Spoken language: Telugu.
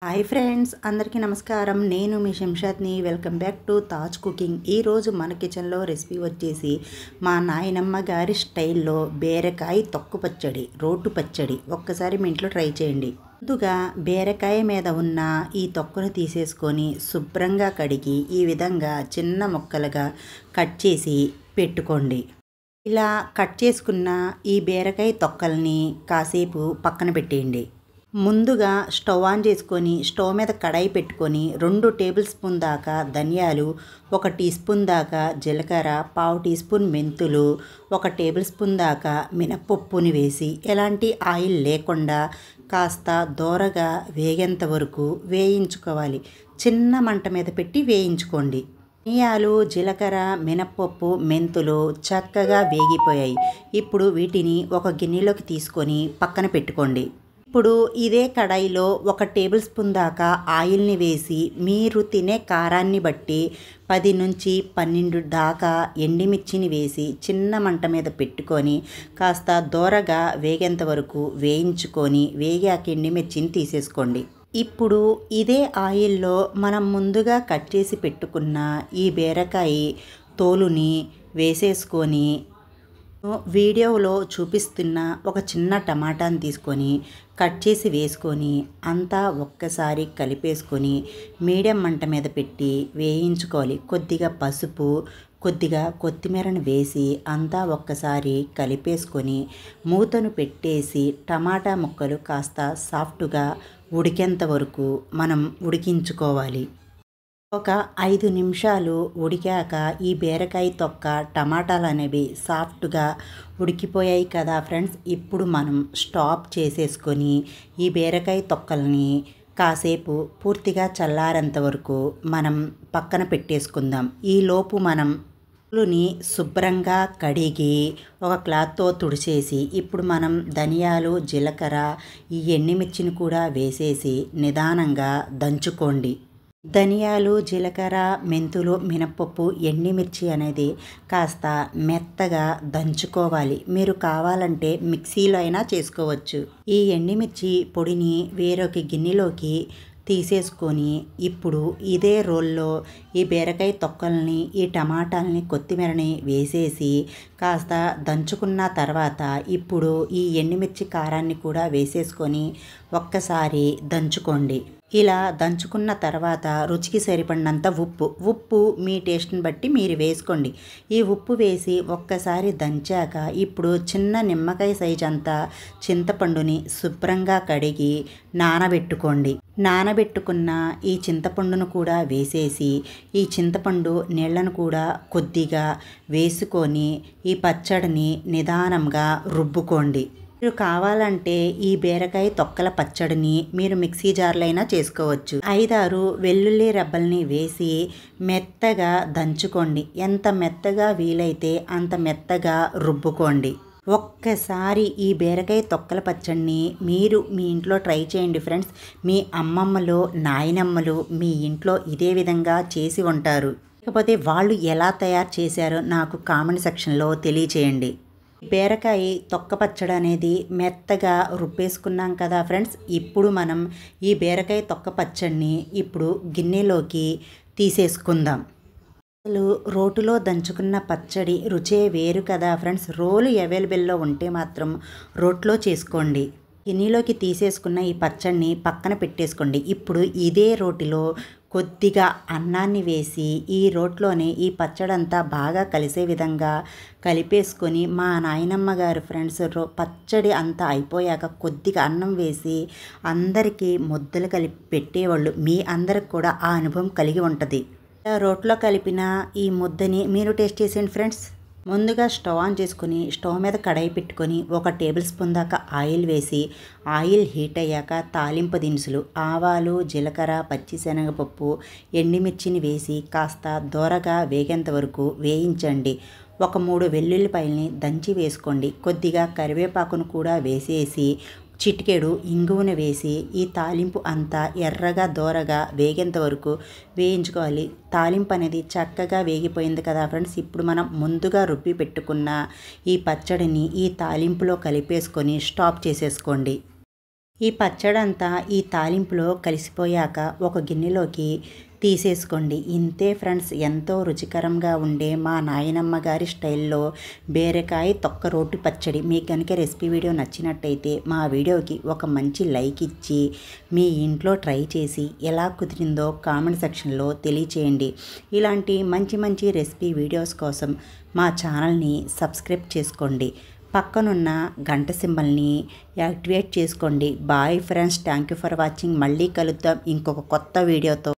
హాయ్ ఫ్రెండ్స్, అందరికీ నమస్కారం. నేను మీ శంషాద్ని. Welcome back to Taj cooking. ఈరోజు మన కిచెన్లో రెసిపీ వచ్చేసి మా నాయనమ్మ గారి స్టైల్లో బీరకాయ తొక్కు పచ్చడి, రోటు పచ్చడి. ఒక్కసారి మీ ఇంట్లో ట్రై చేయండి. ముందుగా బీరకాయ మీద ఉన్న ఈ తొక్కును తీసేసుకొని శుభ్రంగా కడిగి ఈ విధంగా చిన్న ముక్కలుగా కట్ చేసి పెట్టుకోండి. ఇలా కట్ చేసుకున్న ఈ బీరకాయ తొక్కల్ని కాసేపు పక్కన పెట్టేయండి. ముందుగా స్టవ్ ఆన్ చేసుకొని స్టవ్ మీద కడాయి పెట్టుకొని 2 టేబుల్ స్పూన్ దాకా ధనియాలు, 1 టీ స్పూన్ దాకా జీలకర్ర, 1/2 టీ స్పూన్ మెంతులు, 1 టేబుల్ స్పూన్ దాకా మినపప్పుని వేసి ఎలాంటి ఆయిల్ లేకుండా కాస్త దోరగా వేగేంత వరకు వేయించుకోవాలి. చిన్న మంట మీద పెట్టి వేయించుకోండి. ధనియాలు, జీలకర్ర, మినపప్పు, మెంతులు చక్కగా వేగిపోయాయి. ఇప్పుడు వీటిని ఒక గిన్నెలోకి తీసుకొని పక్కన పెట్టుకోండి. ఇప్పుడు ఇదే కడాయిలో 1 టేబుల్ స్పూన్ దాకా ఆయిల్ని వేసి మీరు తినే కారాన్ని బట్టి 10 నుంచి 12 దాకా ఎండుమిర్చిని వేసి చిన్న మంట మీద పెట్టుకొని కాస్త దోరగా వేగేంత వరకు వేయించుకొని వేగాక ఎండుమిర్చిని తీసేసుకోండి. ఇప్పుడు ఇదే ఆయిల్లో మనం ముందుగా కట్ చేసి పెట్టుకున్న ఈ బీరకాయ తోలుని వేసేసుకొని వీడియోలో చూపిస్తున్న ఒక చిన్న టమాటాని తీసుకొని కట్ చేసి వేసుకొని అంతా ఒక్కసారి కలిపేసుకొని మీడియం మంట మీద పెట్టి వేయించుకోవాలి. కొద్దిగా పసుపు, కొద్దిగా కొత్తిమీరను వేసి అంతా ఒక్కసారి కలిపేసుకొని మూతను పెట్టేసి టమాటా ముక్కలు కాస్త సాఫ్ట్గా ఉడికేంత వరకు మనం ఉడికించుకోవాలి. ఒక 5 నిమిషాలు ఉడికాక ఈ బీరకాయ తొక్క, టమాటాలు అనేవి సాఫ్ట్గా ఉడికిపోయాయి కదా ఫ్రెండ్స్. ఇప్పుడు మనం స్టాప్ చేసేసుకొని ఈ బీరకాయ తొక్కల్ని కాసేపు పూర్తిగా చల్లారేంత వరకు మనం పక్కన పెట్టేసుకుందాం. ఈలోపు మనం పూలుని శుభ్రంగా కడిగి ఒక క్లాత్తో తుడిచేసి ఇప్పుడు మనం ధనియాలు, జీలకర్ర, ఈ ఎండుమిర్చిని కూడా వేసేసి నిదానంగా దంచుకోండి. ధనియాలు, జీలకర్ర, మెంతులు, మినపప్పు, ఎండుమిర్చి అనేది కాస్త మెత్తగా దంచుకోవాలి. మీరు కావాలంటే మిక్సీలో అయినా చేసుకోవచ్చు. ఈ ఎండుమిర్చి పొడిని వేరొక గిన్నెలోకి తీసేసుకొని ఇప్పుడు ఇదే రోల్లో ఈ బీరకాయ తొక్కల్ని, ఈ టమాటాలని, కొత్తిమీరని వేసేసి కాస్త దంచుకున్న తర్వాత ఇప్పుడు ఈ ఎండుమిర్చి కారాన్ని కూడా వేసేసుకొని ఒక్కసారి దంచుకోండి. ఇలా దంచుకున్న తర్వాత రుచికి సరిపడినంత ఉప్పు మీ టేస్ట్ని బట్టి మీరు వేసుకోండి. ఈ ఉప్పు వేసి ఒక్కసారి దంచాక ఇప్పుడు చిన్న నిమ్మకాయ సైజ్ అంతా చింతపండుని శుభ్రంగా కడిగి నానబెట్టుకోండి. నానబెట్టుకున్న ఈ చింతపండును కూడా వేసేసి ఈ చింతపండు నీళ్లను కూడా కొద్దిగా వేసుకొని ఈ పచ్చడిని నిదానంగా రుబ్బుకోండి. మీరు కావాలంటే ఈ బీరకాయ తొక్కల పచ్చడిని మీరు మిక్సీ జార్లో అయినా చేసుకోవచ్చు. 5-6 వెల్లుల్లి రెబ్బల్ని వేసి మెత్తగా దంచుకోండి. ఎంత మెత్తగా వీలైతే అంత మెత్తగా రుబ్బుకోండి. ఒక్కసారి ఈ బీరకాయ తొక్కల పచ్చడిని మీరు మీ ఇంట్లో ట్రై చేయండి ఫ్రెండ్స్. మీ అమ్మమ్మలు, నాయనమ్మలు మీ ఇంట్లో ఇదే విధంగా చేసి ఉంటారు. లేకపోతే వాళ్ళు ఎలా తయారు చేశారో నాకు కామెంట్ సెక్షన్లో తెలియచేయండి. బీరకాయ తొక్క పచ్చడి అనేది మెత్తగా రుబ్బేసుకున్నాం కదా ఫ్రెండ్స్. ఇప్పుడు మనం ఈ బీరకాయ తొక్క పచ్చడిని ఇప్పుడు గిన్నెలోకి తీసేసుకుందాం. అసలు రోటులో దంచుకున్న పచ్చడి రుచే వేరు కదా ఫ్రెండ్స్. రోలు అవైలబుల్లో ఉంటే మాత్రం రోట్లో చేసుకోండి. గిన్నెలోకి తీసేసుకున్న ఈ పచ్చడిని పక్కన పెట్టేసుకోండి. ఇప్పుడు ఇదే రోటిలో కొద్దిగా అన్నాన్ని వేసి ఈ రోట్లోనే ఈ పచ్చడంతా బాగా కలిసే విధంగా కలిపేసుకొని మా నాయనమ్మ గారు ఫ్రెండ్స్ పచ్చడి అంతా అయిపోయాక కొద్దిగా అన్నం వేసి అందరికీ ముద్దలు కలిపి పెట్టేవాళ్ళు. మీ అందరికి కూడా ఆ అనుభవం కలిగి ఉంటుంది. రోట్లో కలిపిన ఈ ముద్దని మీరు టేస్ట్ చేసేయండి ఫ్రెండ్స్. ముందుగా స్టవ్ ఆన్ చేసుకొని స్టవ్ మీద కడాయి పెట్టుకొని 1 టేబుల్ స్పూన్ దాకా ఆయిల్ వేసి ఆయిల్ హీట్ అయ్యాక తాలింపు దినుసులు, ఆవాలు, జీలకర్ర, పచ్చిశనగపప్పు, ఎండుమిర్చిని వేసి కాస్త దోరగా వేగేంత వరకు వేయించండి. 3 వెల్లుల్లిపాయల్ని దంచి వేసుకోండి. కొద్దిగా కరివేపాకును కూడా వేసేసి చిటికెడు ఇంగువను వేసి ఈ తాలింపు అంతా ఎర్రగా దోరగా వేగేంత వరకు వేయించుకోవాలి. తాలింపు అనేది చక్కగా వేగిపోయింది కదా ఫ్రెండ్స్. ఇప్పుడు మనం ముందుగా రుబ్బి పెట్టుకున్న ఈ పచ్చడిని ఈ తాలింపులో కలిపేసుకొని స్టాప్ చేసేసుకోండి. ఈ పచ్చడంతా ఈ తాలింపులో కలిసిపోయాక ఒక గిన్నెలోకి తీసేసుకోండి. ఇంతే ఫ్రెండ్స్, ఎంతో రుచికరంగా ఉండే మా నాయనమ్మ గారి స్టైల్లో బీరకాయ తొక్క రోటి పచ్చడి. మీకు కనుక రెసిపీ వీడియో నచ్చినట్టయితే మా వీడియోకి ఒక మంచి లైక్ ఇచ్చి మీ ఇంట్లో ట్రై చేసి ఎలా కుదిరిందో కామెంట్ సెక్షన్లో తెలియచేయండి. ఇలాంటి మంచి మంచి రెసిపీ వీడియోస్ కోసం మా ఛానల్ని సబ్స్క్రైబ్ చేసుకోండి. పక్కనున్న గంట సింబల్ని యాక్టివేట్ చేసుకోండి. Bye friends, thank you for watching. మళ్ళీ కలుద్దాం ఇంకొక కొత్త వీడియోతో.